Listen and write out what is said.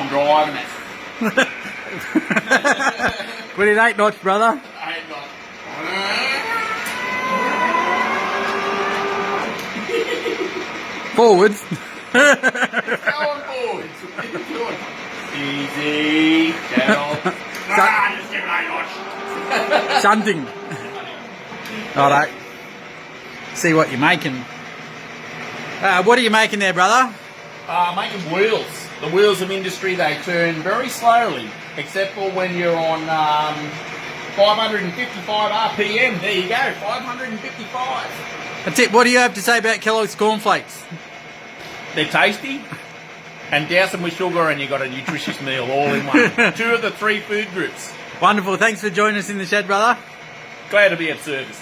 I'm driving it. Put it 8 knots, brother. 8 knots. Forwards. Going forwards. Good. Easy. Gentle. Just give it 8 knots. Shunting. Alright. See what you're making. What are you making there, brother? Making wheels. The wheels of industry, they turn very slowly, except for when you're on 555 RPM. There you go, 555. That's it. What do you have to say about Kellogg's cornflakes? They're tasty, and douse them with sugar and you got a nutritious meal all in one. 2 of the 3 food groups. Wonderful. Thanks for joining us in the shed, brother. Glad to be of service.